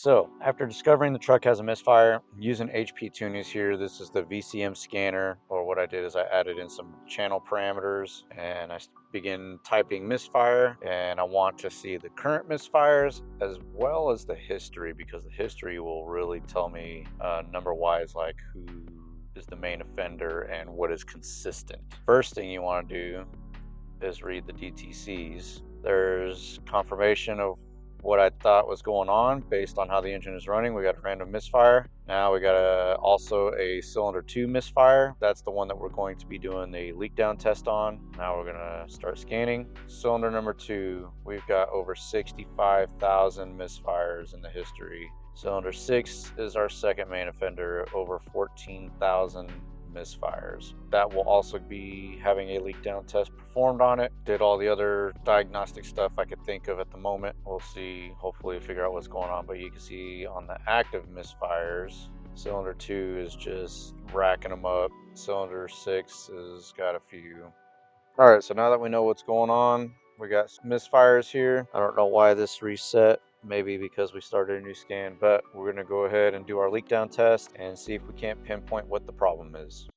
So after discovering the truck has a misfire, using HP tunings here, this is the VCM scanner, or what I did is I added in some channel parameters and I begin typing misfire, and I want to see the current misfires as well as the history, because the history will really tell me number wise like who is the main offender and what is consistent. First thing you want to do is read the DTCs. There's confirmation of what I thought was going on based on how the engine is running. We got a random misfire. Now we got also a cylinder 2 misfire. That's the one that we're going to be doing the leak down test on. Now we're gonna start scanning. Cylinder number 2, we've got over 65,000 misfires in the history. Cylinder 6 is our second main offender, over 14,000 misfires. That will also be having a leak down test performed on it. Did all the other diagnostic stuff I could think of at the moment. We'll see, hopefully figure out what's going on, but you can see on the active misfires, cylinder 2 is just racking them up. Cylinder 6 has got a few. All right, so now that we know what's going on, we got misfires here. I don't know why this reset. Maybe because we started a new scan, but we're going to go ahead and do our leak down test and see if we can't pinpoint what the problem is.